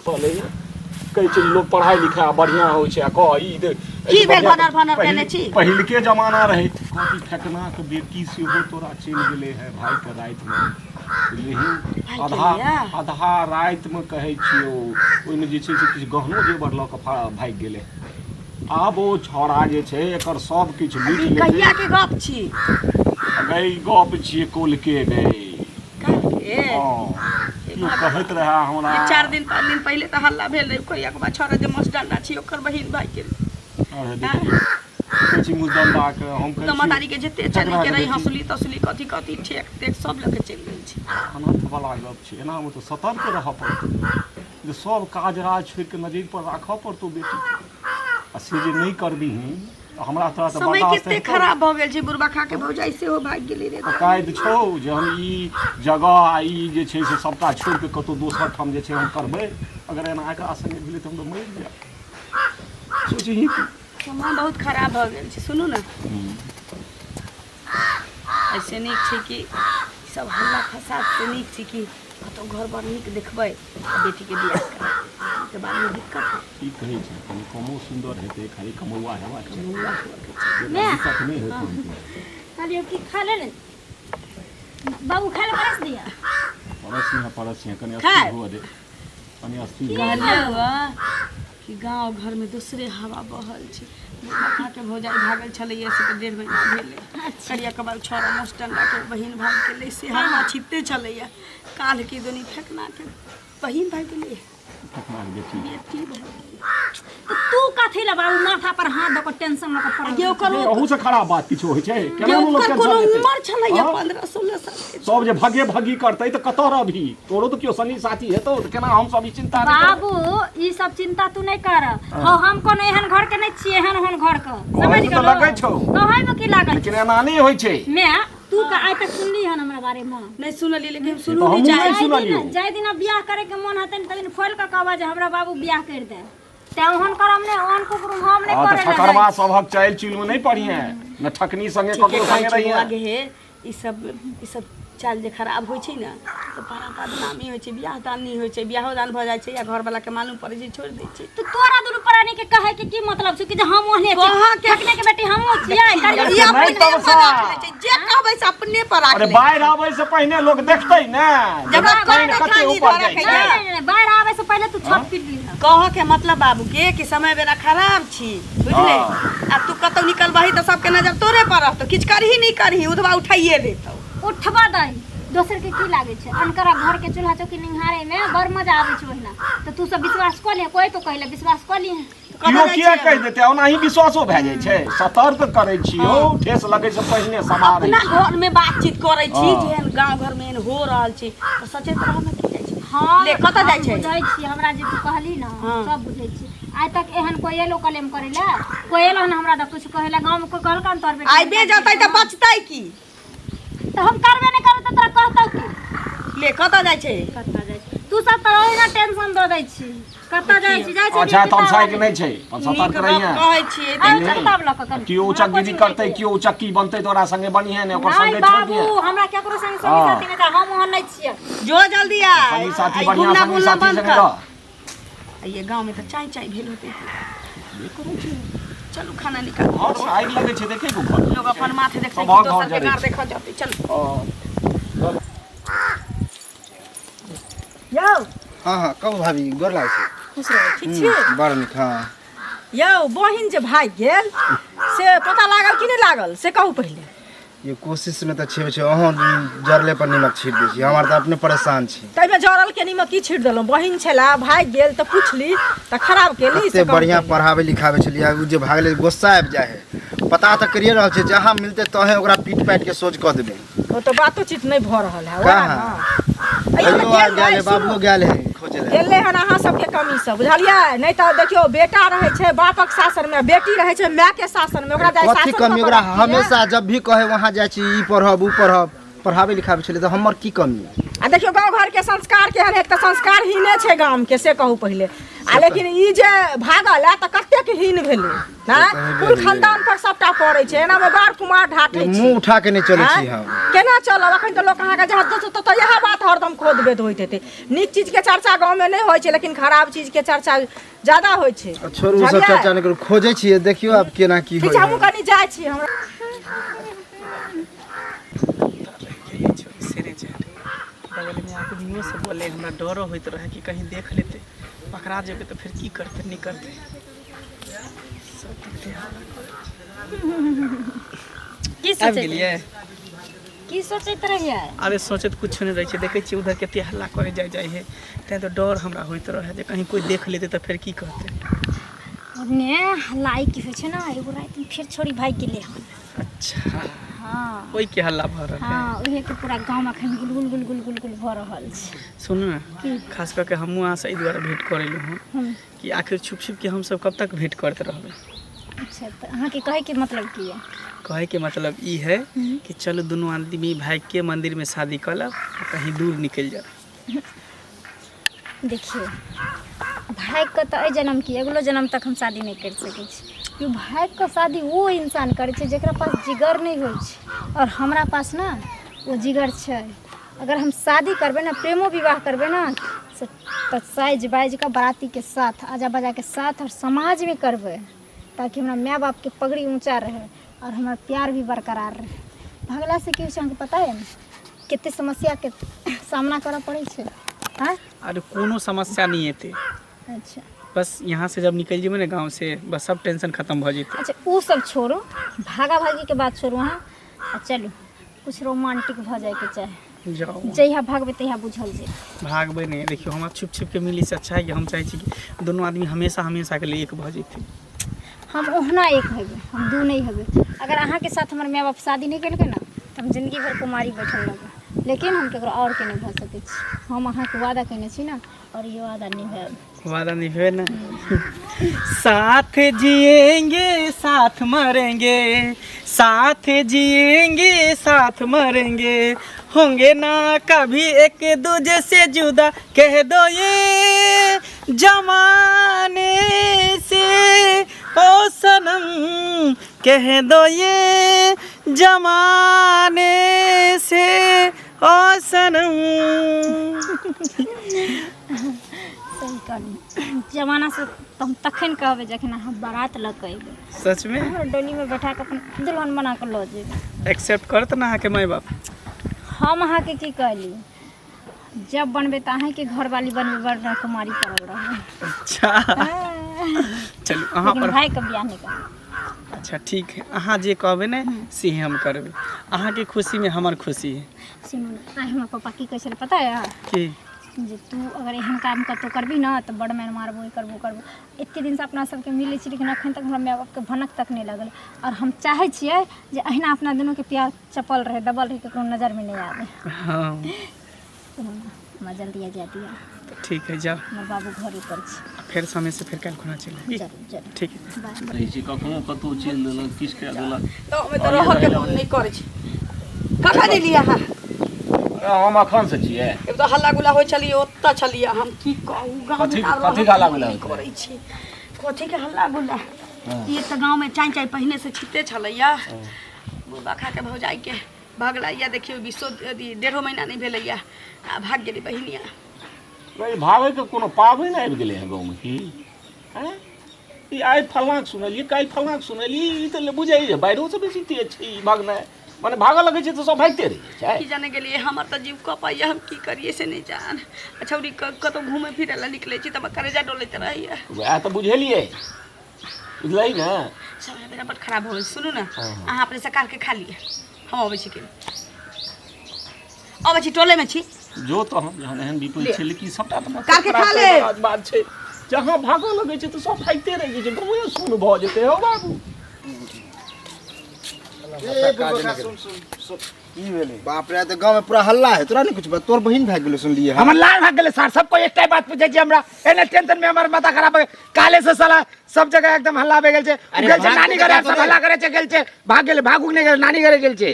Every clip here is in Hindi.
पहले कहै छै लोग पढ़ाई लिखाई बढ़िया होइ छै कह ई की भेल भनर केने छी पहले के जमाना रहे कथी फेकना के बेटी से हो तोरा चल गेले है भाई के रात में लेकिन आधा रात में कहै छियो ओइमे जे छै से किछ गहनो जेवर ल के भाग गेले आब ओ छौड़ा जे छै एकर सब किछ लूट लेते कहिया के गप छी गई गप छिए कोल के गई क्यों कहत रहा हमरा 4 दिन 5 दिन पहले त हल्ला भेल रहे कोई एक बा छोरा जे मस्टंडा छी ओकर बहिन भाई के कोची मुजदंडा के हम कहै छी तमतारी के जते चली के रही हंसुली तसुली कथी कथी ठेक टेक सब लगे चल गेल छी अनंत वाला गप छी एना में तो सतर्क रह पड़त जे सब काज राज छोड़ के नजर पर राखऽ पड़तो बेटी आ से जे नहीं करबीही हमरा तोरा त समय कितने खराब भ गेल छै बुढ़बा खा के भौजाई से हो भाग गेली रे कायद छौ जे हम ई जगह आ ई जे छै से सबटा छोड़ के कतो दोसर ठाम जे छै हम करबै अगर एना एकरा संगे भेलै त हम त मरि जाब सोचही समय बहुत खराब भ गेल छै सुनू ना ऐसे नीक छै कि सब हल्ला फसाद से नीक छै कि कतो घर पर नीक देखबै बेटी के बियाह करबै के बाद में दिक्कत है ई कहै छै कनी कमो सुंदर हेतै खाली कमौआ हेबा कमौआ दिक्कत नहीं हेतै खाली की खा ले बाबू खा ले परस दिया परसिया कनी अस्थिर हो दे कनी अस्थिर कहलिए हुआ कि गांव घर में दूसरे हवा बहल छै बुढ़बा के भौजाई भागल छलैया से 1.5 महीना भेले करिया कबाल छोरा मस्टंडा के बहिन भाग गेलै से हवा छिते छलैया काल की दोनी फेकना के बहिन भाग गेलै बेटी तो तू कथि ले बाबू माथा पर हाथ दको टेंशन न कर ये ओकर ओहू से खराब बात किछो होय छै केना लोग टेंशन कोनो लेतै उम्र छलैया 15-16 साल के सब जे भगी करतै त कतौ रहबी तोरो तो कियो सनी साथी हेतौ त केना हम सब ई चिंता नहीं बाबू ई सब चिंता तू नहीं कर हम कोनो एहन घर के नहीं छिए एहन घर के समझ के लगै छौ कहै में की लागल लेकिन एना नहीं होय छै मैं तू का आइ तक सुनली हन हमरा बारे में नहीं सुनली लेकिन सुनू नहीं जाय दिन बियाह करे के मन हतन त दिन खोल के कहबा जे हमरा बाबू बियाह कर दे ते ओहन करम ने ओहन को हम नहीं करे ठकरवा सबहक चाइल चिल में नहीं पढ़िए न ठकनी संगे ककरो संगे रहिए आगे हे ई सब चाल जे खराब होय छै ना तो बड़ा बदनामी होय छै बियाह दान नहीं होय छै बियाहो दान भ जाय छै या घर वाला के मालूम पड़े छै छोड़ दे छै तो तोरा दुनु प्राणी के कहे के की मतलब छै कि जे हम ओहने ठकने के बेटी हम छियै ई अपने पर राख छै जे कहबै से अपने पर राख अरे बाहर आबै से पहले लोग देखतै ना जब कहीं कते ऊपर जाय छै बाहर आवे से पहले तू छत पीट ली कह के मतलब बाबू के कि समय बेरा खराब छी बुझले अब तू कतौ निकलबही त सबके नजर तोरे पर रहतो किछ करही नहीं करही उठवा उठाइए लेतौ उठवा दई दोसर के की लागे छै अनकरा घर के चूल्हा चौकी निहारे में बड़ मजा आवे छै ओहिना तो तू सब विश्वास क ले कोई तो कहले विश्वास क ली कियो किया कह देते ओनाही विश्वासो भ जाय छै सतर्क करै छियो ठेस लगे से पहिने समारे अपना घर में बातचीत करै छी जेहन गांव घर में हो रहल छै तो सचेत रह में की जाय छै हां ले कत जाय छै बुझै छी हमरा जे तू कहली ना सब बुझै छी आज तक एहन कोई एलो कलेम करेला कोई एलो ना हमरा द कुछ कहेला गांव में कोई कहल कान तोर बेटा आइबे जातै त बचतै की तो हम करबे नहीं करब त तोरा कहतौ की ले कत जाय छै तू सब त ओहिना टेंशन द दै छी कत जाय छी अच्छा त हम साइड नहीं छै हम सतर्क रहिए कहै छी तब लक कर कियो उचक्की करतै कियो उचक्की बनतै तोरा संगे बढ़िए ने ओकर संगे छोड़ दिए बाबू हमरा केकरो संगे साथी नहीं कर हम ओहन नहीं छियै जो जल्दी आ संगी साथी बढ़िया संगी साथी संगे रह ये गांव में तो चाय भेल होते चलो खाना निकाल और साइड लगे छै देखे को लोग अपन माथे देखै छै दोसर के गार देखऽ जाते चल यो हां हां कब भाभी गोर लाग छै खुश रह ठीक छी बड़ नीक हां यो बहिन जे भाग गेल से पता लागल कि नहीं लागल से कहू पहले ये कोशिश में तो छेबे छै अहाँ जरले पर निमक छीट दै छी हमर त अपने परेशान छी तै में जरल के निमक की छीट देलौ बहिन छला भाग गेल त पूछली त खराब केली से बढ़िया पढ़ावे लिखावे छलिया उ जे भागले गुस्सा आबि जाय है पता त करिए रहल छै जहां मिलते तहे ओकरा पीट पाट के सोच क देबे ओ त बातो चित नहीं भ रहल है ओरा ना गेल बाबू गेल है खोजे ले एले हन अहाँ सबके कमी सब बुझलियै नहीं त देखियो बेटा रहे छै बापक शासन में बेटी रहे छै माय के शासन में ओकरा जाय शासन कथि कमी ओकरा हमेशा जब भी कहे वहां जाय छी ई पढ़ब उ पढ़ब पढ़ावे लिखावे छले त हमर की कमी आ देखियो गाँव घर के संस्कार केहन एक तो संस्कार हीने छै गाम के से कहू पहले आ लेकिन ई जे भागल है तो कतेक हीन भेलै ना कुल खानदान पर सबटा पड़ै छै एना में बार कुमार ढाठै छै मुंह उठा के नहीं चले छी हम केना चलब अखन तो लोक अहाँ के जहाँ दोस्त तो यह बात हरदम खोद बेद होइत हेतै नीक चीज के चर्चा गाँव में नहीं होइ छै लेकिन खराब चीज के चर्चा ज्यादा होइ छै छोड़ू सब चर्चा नहीं करू खोजे छियै देखियो आब केना की ठीक होय छै हमहूँ कनि जाइ छी हमरा बगल में आदमियों से बोले हमरा डरो होइत रहे कि कहीं देख लेते पकड़ा जेबे तो फिर की करते नहीं करते की आबि गेलियै की सोचैत रहिए अरे सोचत कुछ नहीं रहे देखे छी उधर कते हल्ला करे जाय है तैं तो डर हमरा होइत रहे जे कहीं कोई देख लेते तो फिर की करते ने हल्लाई की होइ छै ना एगो रात में फिर छोड़ी भाई के ले अच्छा हाँ ओई के हल्ला भ रहल है हाँ उहे के पूरा गांव में खन गुलगुल गुलगुल गुलगुल भ रहल छै सुनू ना खास करके हमहूँ अहाँ से एहि दुआरे भेंट करेलहुँ हँ कि आखिर छुप छुप के हम सब कब तक भेंट करते रहबै अच्छा तो अहाँ के कहे के मतलब की है कहे के मतलब ई है कि चलो दोनों आदमी भाग के मंदिर में शादी कर लब और कहीं दूर निकल जाए देखिए भाई का तो जन्म की अगलो जन्म तक हम शादी नहीं कर सके छी भाई का शादी वो इंसान करे छै जेकरा पास जिगर नहीं होइ छै और हमरा पास ना वो जिगर छै अगर हम शादी करबे ना प्रेमो विवाह करबे ना तो साइज बाइज का बाराती के साथ आजा बाजा के साथ और समाज में करबे ताकि हमारा माँ बाप के पगड़ी ऊंचा रहे और हमारा प्यार भी बरकरार रहे भगला से की अहाँके पता है ना कितने समस्या के सामना करऽ पड़े छै हाँ अरे कोनो समस्या नहीं है अच्छा बस यहाँ से जब निकल जेबे ना गाँव से बस सब टेंशन खत्म हो जेते अच्छा वो सब छोड़ो भागा भागी के बात छोड़ो हाँ चलो कुछ रोमांटिक भ जाए के चाहे जाओ जहिया भागबे तहिया बुझल जे भागबे नहीं देखियो हम छुप छुप के मिली से अच्छा है कि हम चाहे छी कि दोनों आदमी हमेशा हमेशा के लिए एक भ जेते हम ओहना एक हेबे हम दू नहीं हेबे अगर अहाँ के साथ हमारे माँ बाप शादी नहीं केलकै ना तो हम जिंदगी भर कुमारी बैठल रहबै लेकिन हम केकरो और के नहीं भ सकै छी हम अहाँ के वादा केने छी ना और ये वादा निभाएब वादा निभाए ना साथ जिएंगे साथ मरेंगे साथ जिएंगे साथ मरेंगे होंगे ना कभी एक दूजे से जुदा कह दो ये जमाने से ओ सनम कह दो ये जमाने से ओ सनम सही कहनी जमाना से तो हम तखन कहबे जखन हम बारात लग के अइबे सच में हमरा डोली में बैठा के अपन दुल्हन बना के लो जेबे एक्सेप्ट करत ना के माय बाप हम अहाँ के की कहली जब बनबे तो अहाँ के घर वाली बनबे बड़ कुमारी करल रहबे अच्छा चलू अहाँ पर भाई के बियाह नहीं करब अच्छा ठीक है अहाँ जे कहबे ने से हम करबे अहाँ के खुशी में हमार खुशी है सुनू आइ हमर पापा की कहै छलै पता है कि जे तू अगर एहन काम कतौ करबी ना तो बड़ मैन मारबो करबो एते दिन से अपना सबके मिलै छी लेकिन अखन तक हमरा माय बाप के भनक तक नहीं लगल और हम चाहे छियै जे अहिना अपना दुनू के प्यार चपल रहे दबल रहे केकरो नजर में नहीं आवे हाँ हमरा जल्दी आ जाती है तो ठीक है जाओ हमर बाबू घर पर छी फिर समय से फिर कल खुना चले जरूर जरूर ठीक है बाय रहै छै कखनो कतहु चलि देलक किछु कए देलक गाँव में तो रह के मन नहीं करे छै कखन एलियै अहाँ हम एखन से छियै एक तो हल्ला गुल्ला होइ छलियै ओतऽ छलियै हम की कहू गाँव में आब कथी के हल्ला गुल्ला नहीं करै छी कथी के हल्ला गुल्ला ये तो गाँव में चाय पहिने से छिते छलैया बुढ़बा खा के भौजाई के भगलैया देखियो 1.5 महीना नहीं भेलैया आ भाग गेली बहिनिया भाई भागै के कोनो पाबनि आबि गेलै है गाँवमे की हैं ई आइ फल्लाँके सुनलियै काल्हि फल्लाँके सुनलियै ई तऽ बुझाइ जे बाइरोसँ बेसी तेज छै ई भागनाइ माने भागऽ लगै छै तऽ सब भागिते रहै छै की जाने गेलियै हमर तऽ जीव कपाइया हम की करियै से नहीं जान छौरी कतौ घूमे फिरे ला निकलै छी तऽ हमर करेजा डोलैत रहैया वएह तऽ बुझलियै बुझलै ने समय मेरा बड़ खराब हो गई सुनू ना अहाँ अपने से काल के खा लिए हम अबै छी के अबै छी टोले में छी जो तो हम जहन एहन विपरीत छै लेकिन सबटा तऽ काल के खा ले बात छै जहाँ भागऽ लगै छै तऽ सब भागिते रहै छै गाँवे सुन भऽ जेतै हो बाबू बाप रे तो गांव में पूरा हल्ला है तोरा नहीं कुछ बात तोर बहिन भाग गेलो सुन लिए हमर लाल भाग गेले सर सबको एकटा बात पूछे छी हमरा एने टेंशन में हमर माथा खराब है काले से साला सब जगह एकदम हल्ला भे गेल छै गेल छै नानी घरे सब हल्ला करे छै गेल छै भाग गेल भागू नहीं गेल नानी घरे गेल छै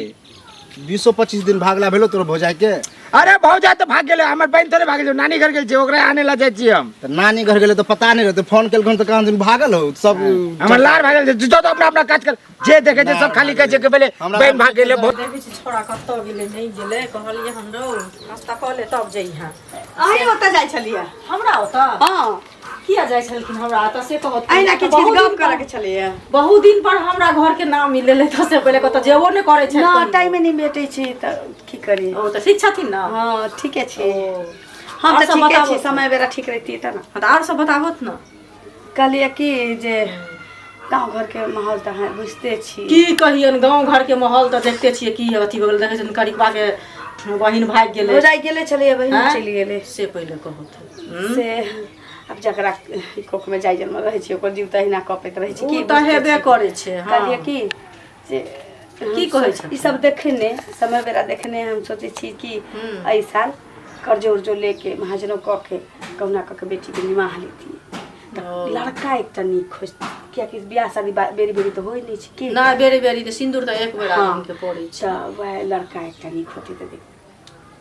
20-25 दिन भागला भेलो तोर भौजाई के अरे भौजा तो भाग गेले, हमर बहन थोड़े भाग गेल, नानी घर गेल छै, ओकरा आने ला जाइ छी हम। तो नानी घर गेले तो पता नहीं रहते, फोन केलखन तो कहां से भागल हो सब। हमर लार भागल छै, जो तो अपना अपना काज कर, जे देखे छै सब खाली कहै छै कि पहले बहन भाग गेले। देखै छी छोड़ा कतऽ गेलै नहीं गेलै, कहलिए हमरो नाश्ता कऽ ले तब जइहा। अहीं ओतऽ जाइ छलियै? हमरा ओतऽ हाँ किया जाइ छलखिन हमरा ओतऽ से कहत। अहिना किछु किछु गप करऽ के छलैया। बहुत दिन पर हमरा घर के नाम मिलले त से पहिले कतऽ जेबो नहि करै छै। ना टाइम नहीं भेटै छै त की करी। ओ तऽ ठीक छथिन ना? हाँ ठीके छै, हम और तऽ सब ठीके बताबो। छी, समय बेरा ठीक रहती त ना। तऽ और सब बताबोत ना। कहलिए कि जे गांव घर के माहौल त है बुझते छी। की कहियन गांव घर के माहौल तऽ देखते छियै की अथी बगल देखै छन करिकबा के बहिन भाग गेलै। हो जाय गेले छलिए बहिन हैं? चलि गेले से पहिले कहत। से अब जकरा कोख में जाय जन्म रहै छै ओकर जीव त अहिना कपैत रहै छै। की की तऽ हेबे करै छै। कहलिए कि जे की कहै छै? ई सब देखने समय बेरा देखने हम सोचे छी कि एहि साल कर्जो उर्जो लेके महाजनों कऽ के कहुना कऽ के बेटी के निमाह लेती। लड़का एकटा नीक खोज, कियाकि बियाह शादी बेरी बेरी तो होय नहीं छै कि ना बेरी बेरी तऽ सिंदूर तऽ एक बेर आदमी के पड़ै छै। तऽ वह लड़का एकटा नीक होती तऽ देख।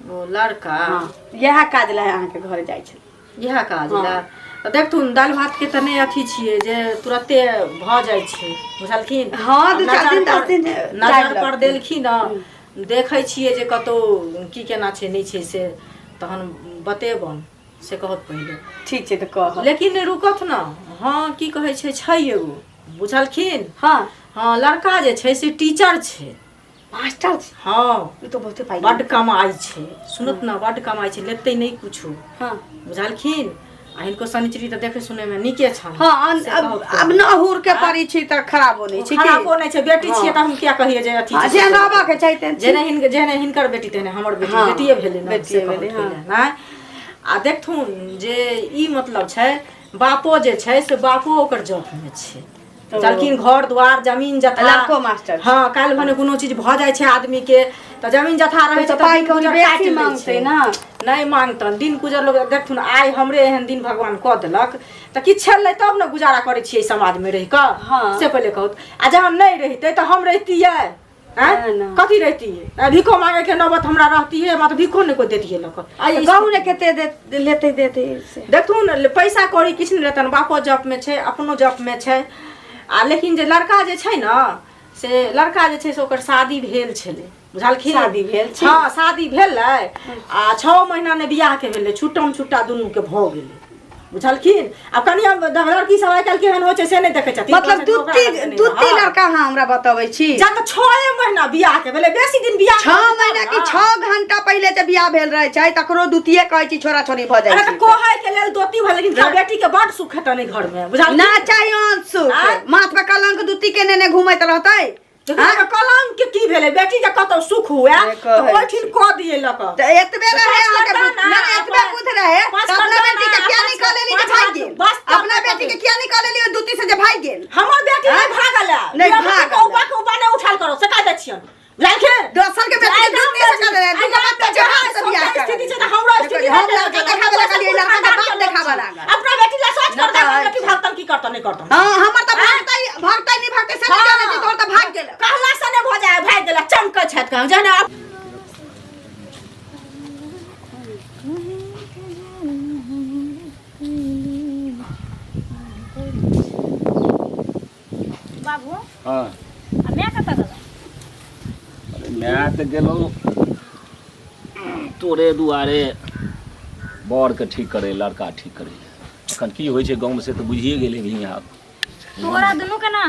ओ लड़का यह काज ला अहाँ के घर जाय छै। इएह काज ला तऽ देखथुन दालि भात के तऽ नहि अथी छियै जे तुरते भऽ जाइ छै, बुझलखिन? हाँ, दू चार दिन, 10 दिन नजर पर देलखिन न, देखै छियै जे कतौ की केना छै नहीं छै से तहन बतेबन से कहत पहिले। ठीक छै तऽ कह। लेकिन रुकत न। हाँ की कहै छै एगो, बुझलखिन? हाँ हाँ लड़का जे छै से टीचर छै, मास्टर छै। हाँ ई तो बहुते पाई बड्ड कमाई छै, सुनत न बड्ड कमाई छै, लेतै नहीं कुछो, हाँ बुझलखिन? आ हिनको शनिचरी तऽ देखे सुने में नीके छन। हाँ अब न हुर के पड़ी छी त खराबो नहीं छै। खराबो नहीं छै, बेटी छियै त हम क्या कहिए जे अथी छै। जे रहबा के चाहिए जेने हिनकर बेटी तेने हमर बेटी, हाँ, बेटिए भेलै न, बेटिए से भेलै, कहत पहिले, नै? आ देखथुन जे ई मतलब छै बापो जे छै से बापो ओकर जॉब में छै, चलखिन घर द्वार जमीन जथा। लड़को मास्टर। हाँ काल्हि भने कोनो चीज भऽ जाइ छै आदमी के तऽ जमीन जथा रहै छै तो पाई कौड़ी बेसी मांगतै ना। नहीं मांगतन, दिन गुजर लोग देखथुन आइ हमरे एहन दिन भगवान कऽ देलक तऽ किछु छलै तब न गुजारा करै छियै समाज में रहि कऽ। हाँ। से पहिले कहत। आ जहन नहीं रहितै तऽ हम रहितियै कथी रहितियै? भिखो मांगे के नौबत हमरा रहतियै, मतलब भिखो नहीं कोई देतियै लक। गाँव ने केते लेते देते से देखथुन पैसा कौड़ी किछु नहीं रहतन, बापो जॉब में छै अपनो जॉब में छै। आ लेकिन जे लड़का जे छै न से लड़का जे छै से ओकर शादी भेल छलै, बुझलखिन? शादी भेल छै? हाँ शादी भेलै आ 6 महीना ने बियाह के भेलै, छुट्टम छुट्टा दुनू के भऽ गेलै, बुझलखिन? आ कनिया लड़की सब आइ काल्हि केहन होइ छै से नहीं देखै छथिन। मतलब दूती लड़का हाँ हमरा बताबै छी। जा तऽ 6 महीना बियाह के भेलै, बेसी दिन बियाह 6 महीना की 6 घंटा पहले जे बियाह भेल रहे छै तकरो दूतिये कहै छी छोरा छोरी भ जाइ छै। कोहै के लेल दोती भेल, लेकिन बेटी के बड सुख हेतै घर में, बुझल ना चाहिए सुख। माथ पे कलंक दूती के नेने घुमैत रहतै। कलंक के की भेलै? बेटी जे कतौ सुख हुए तऽ ओठिन क दिए लक। त एतबे रहे अहाँ के ना, एतबे बुझ रहे त अपना बेटी के किया निकालेली जे भाग गेल? अपना बेटी के किया निकालेली ओ दूती से जे भाग गेल? हमर बेटी नहीं भागल है, नहीं भागल। ऊपर के ऊपर नहीं उछाल करो, से कह दै छियन, बुझलखिन? दोसर के बेटी के दूती से कर रहे तू बात त जहां से बियाह कर। स्थिति छै त हमरो स्थिति हम लड़का देखावे लगा लिए, लड़का के बाप देखावा लगा। अपना बेटी ला सोच कर दे, बेटी भागतन की करतन नहीं करतन। हां हमर त भागतै नहीं भागतै से नहीं जाने छै, तोर त भाग गेल। कहला से ने भ जाए, भाग गेला चमकै छत कहूं जने बाबू हाँ मैं कतऽ गेलौ? अरे मैं तो गेलो तोरे दुआरे बर के ठीक करे, लड़का ठीक करे। अखन की होइ छै गाँव में से तो बुझिए गेले भी यहाँ। तोरा दुनू के ना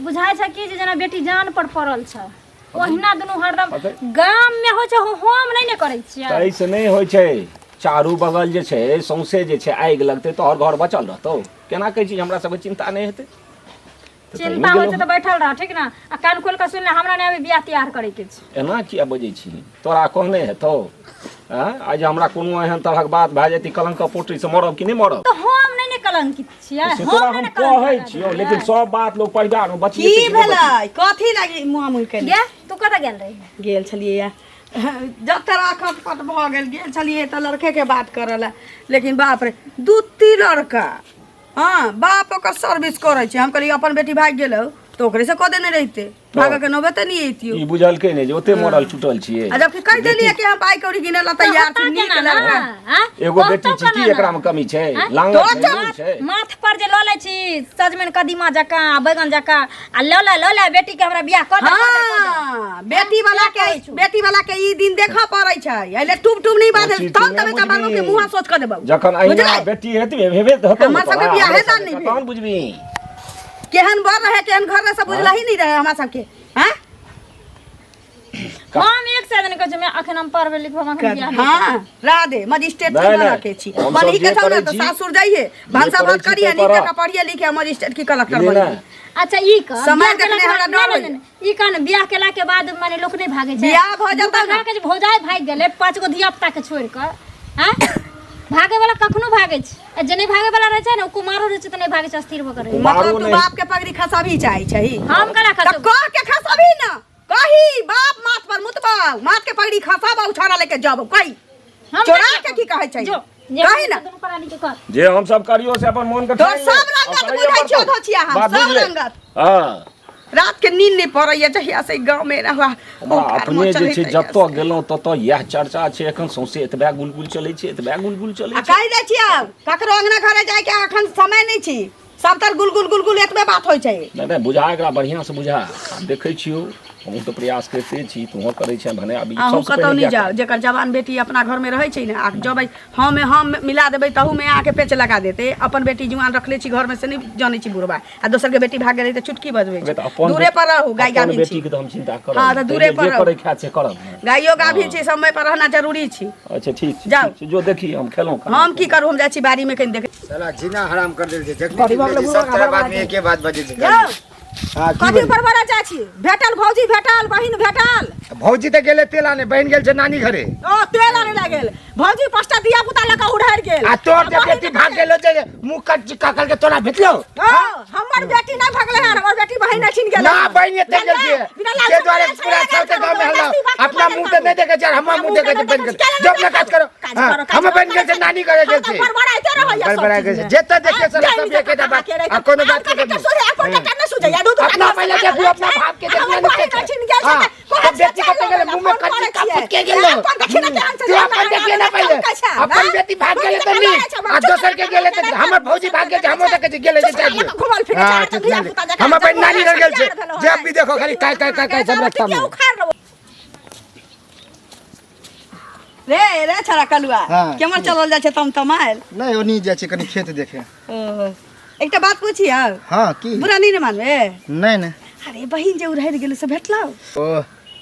बुझाय छै कि जे जेना बेटी जान पर पड़ल छै, ओहिना दुनू हरदम गाम में होइ छै, हम नहीं ने करै छियै। ऐसे नहीं होइ छै, चारू बगल जे छै सौंसे जे छै आगि लगतै तो और घर बचल रहतौ। केना कहै छी हमरा सबके चिंता नहीं हेतै? चिंता होइ छै तऽ बैठल रह, ठीक ना? आ कान खोल के सुन ले, हमरा ने अभी बियाह तैयार करे के छै। एना किया बजै छी? तोरा कहने हेतौ आज हमरा कोनो एहन तरहक बात भए जेतै कलंक पोटरी से मरब कि नहीं मरब? तो हम नहीं ने कलंकित छियै, से तोरा हम कहै छियौ, लेकिन सब बात लोग परिवार में बचिए की भेलै? कथी लागी मुंह मुंह के गे तू कतऽ गेल रही? गेल छलिए या जब तरा खटपट भ गेल छलिए त लड़के के बात करला, लेकिन बाप रे दूती लड़का। हाँ बाप ओकर सर्विस करे छै। हम कहली अपन बेटी भाग गेल तो ओकरे से कह देने रहते भागा के नौबत नहीं अइतियो ई बुझल के नहीं जे ओते मॉडल छूटल छिए आ जबकि कह देलिए कि हम बाइक ओरिजिनल तैयार छी नीक लड़का एगो बेटी छी की एकरा में कमी छै लांगत नहीं छै माथ पर जे ल लै छी सजमन कदीमा जका बैगन जका आ ल बेटी के हमरा बियाह कर हां बेटी वाला के ई दिन देखा पड़ै छै एले टूब नहीं बाधे तब तबे त बाबू के मुंह सोच कर देबौ जखन अहिना बेटी हेतै हेबे त हमर सबके बियाह हेता नहीं कौन बुझबी केहन बर रहे केहन घर में सब बुझला ही नहीं रहे हमरा सबके हैं हम एक साथ नहीं कहै मैं अखन हम पढ़बे लिखबे हम बियाह हां राधे मजिस्ट्रेट बना के छी बनी के छौ त सासुर जाइए भाषा बात करिए नीचे का पढ़िए लिखे मजिस्ट्रेट की कलेक्टर बनिए अच्छा ई का समय देखने हमरा डर ई का न बियाह केला के बाद माने लोक नहीं भागे छै बियाह भ जाता ना के भौजाई भाग गेले 5 गो धिया पुता के छोड़ के हैं भागे वाला कखनो भागे छै जे नहीं भागे वाला रहे छै न कुमारो रहे छै त नहीं भागे छै स्थिर होकर रहे मतलब तू बाप के पगड़ी खसाबी चाहे छै हम कला खसब त कह के खसाबी न कही बाप माथ पर मुतबा माथ के पगड़ी खसाबा उछाड़ा लेके जाबो कही चोरा के की कहै छै जो कही ना दुनू प्राणी के कर जे हम सब करियो से अपन मन के तो सब रंगत बुझाइ छौ धचिया हम सब रंगत हां रात के नींद नहीं पड़ैया जहिया से गांव में रहवा अपने जे छै जत गेलौ तत यह चर्चा छै एखन सौसे एतबा गुलगुल चलै छै आ कहि दै छियै ककरो अंगना घरे जाय के एखन समय नहीं छी सब तर गुलगुल एतबे बात होय छै नहीं बुझा एकरा बढ़िया से बुझा देखै छियो हम तो प्रयास करते छी तुहो करै छै भने अभी हम कतौ नहीं जाओ जेकर जवान बेटी अपना घर में रहै छै ने आ जब हम मिला देबै तहू में आके पेच लगा देते अपन बेटी जुआन रखले छी घर में से नहीं जानै छी बुढ़बा आ दोसर के बेटी भाग गेलै त चुटकी बजबै छै दूरे पर रहू गाय गाभिन छी बेटी के तो हम चिंता करब हां त दूरे पर करे खा छै करब गायो गाभिन छी समय पर रहना जरूरी छी अच्छा ठीक छै जाओ। जो देखी हम खेलौं हम की करू हम जाइ छी बाड़ी में कहीं देखे साला जीना हराम कर देल छै जखनी सब तरह बात में एके बात बजे छै जाओ हां की कथी पर बड़ा चाची भेटल भौजी भेटल बहिन भेटल भौजी त गेले तेल आने बहन गेल छै नानी घरे ओ तेल आने लागल भौजी पांचटा दिया पुता लका उड़ार गेल आ तोर जे बेटी भाग गेलो जे मुंह कट काकल के तोरा भेटलो हमर बेटी ना भागले है और बेटी बहिन छिन गेल ना बहन एते गेल छै के द्वारे पूरा सबके गांव में हल्ला अपना मुंह त नहीं देखे छै हमर मुंह देखे छै बन के जब ना काज करो हम बन गेल छै नानी घरे गेल छै बड़बड़ाइते रहैया बड़बड़ा गेल छै जेते देखे साला सब एके दा बात आ कोनो बात के सुने अपन के न सुझे या दूध अपना पहले देखू अपना भाग के देखना नहीं छिन गेल छै तो बेटी कते गेले मुंह में कच्ची कापट के गेलो तू अपन देख लेना पहले अपन बेटी भाग गेले त नहीं आ दोसर के गेले त हमर भौजी भाग गेल हम त के गेले जे चाहिए घुमल फिरे चाचा दिया पुता जका हम अपन नानी घर गेल छै जब भी देखो खाली काय सब रास्ता में रे छरा कलुआ केमर चलल जाय छै तम तमाइल नहीं ओनी जाय छै कनी खेत देखे एकटा बात पूछी हां की बुरा नहीं मानबे नहीं नहीं अरे बहिन जे उड़ार गेल से भेटलौ ओ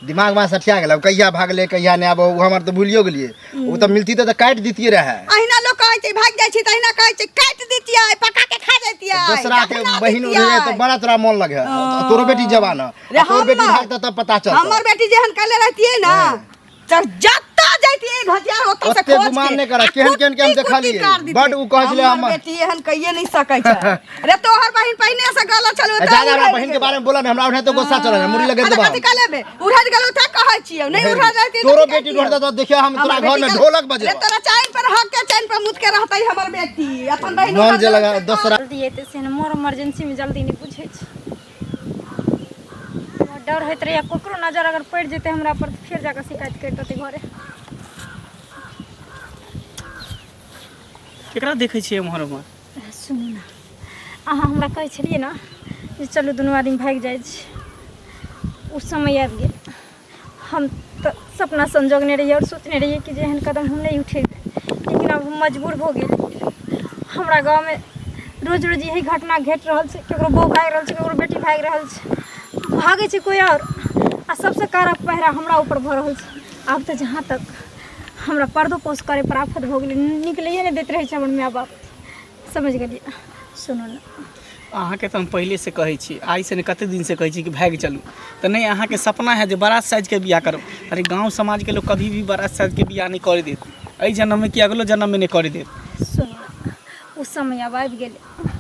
दिमाग में सठिया गेल कहिया भागले कहिया नहीं आबो हमर तो भूलियो गेलिए वो तो मिलती तो काट दीतिए रहे अहिना लोग कहै छै भाग जाय छै त अहिना कहै छै काट दीतिए पका के खा जैतिए दूसरा के बहिन रहे तो बड़ा तोरा मन लगे तोरो बेटी जवान है तोर बेटी भाग तब पता चल हमर बेटी जेहन कले रहतिए ना त जत्ता जैतिए भजिया ओत से खोज गुमान नहीं करा केहन केहन के हम देखा लिए बड उ कहले हम बेटी एहन कहिए नहीं सकै छै अरे तोहर बहिन पहिने से गलत चलो त ज्यादा हमरा बहिन के बारे में बोला नहीं हमरा उठे तो गुस्सा चल रहा मुड़ी लगे देबा कथि काले बे उड़ा गेलो त कहै छियै नहीं उड़ा जाती तोरो बेटी ढोड़ता तो देखियो हम तोरा घर में ढोलक बजे रे तोरा चैन पर हक के चैन पर मुद के रहतै हमर बेटी अपन बहिन मन जे लगा दूसरा जल्दी एते से मोर इमरजेंसी में जल्दी नहीं पूछे छै डर होइत रहे ककरो नजर अगर पड़ जेते हमरा पर तो फिर जाकर शिकायत कर देते घरे केकरा देखै छियै उम्हर सुनू ना अहाँ हमरा कहै छलिए ना जे चलू दुनू आदमी भाग जाइ छी उस समय आबि गेल हम तो सपना संजोगने रहिए और सोचने रहिए कि जेहन कदम हम नहीं उठेबै लेकिन अब हम मजबूर हो गेल हमरा गाँव में रोज रोज यही घटना घट रहा है केकरो बहू भाग रहा है केकरो बेटी भाग रहा है भागे छै कोई और आ सबसे कारा पहरा हमरा ऊपर भ रहल छै आब तो जहाँ तक हमरा पर्दो पोस करे पर आफत हो गेलै निकलैए नहीं देते रहे हमर माय बाप समझ गेलिए सुनू ना अहाँके तो हम पहले से कहै छी आई से कते दिन से कहै छी कि भाग चलू तो नहीं अहाँके सपना है जो बड़ा साइज के बियाह करो अरे गांव समाज के लोग कभी भी बड़ा साइज के बियाह नहीं कर देत एहि जन्म में कि अगलो जन्म में नहीं कर देत सुनू उस समय अब आबि गेलै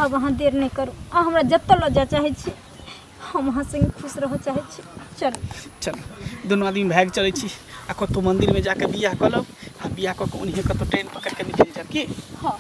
अब अहाँ देर नहीं करू अहाँ हमरा जतऽ लऽ जाय चाहै छी हम अहाँ संगे खुश रह चाहै छी चल दोनों आदमी भाग चलै छी आ कतौ मंदिर में जाके बियाह कऽ लब आ बियाह कऽ के उन्हें कतौ ट्रेन पकड़ के निकल जाब की हाँ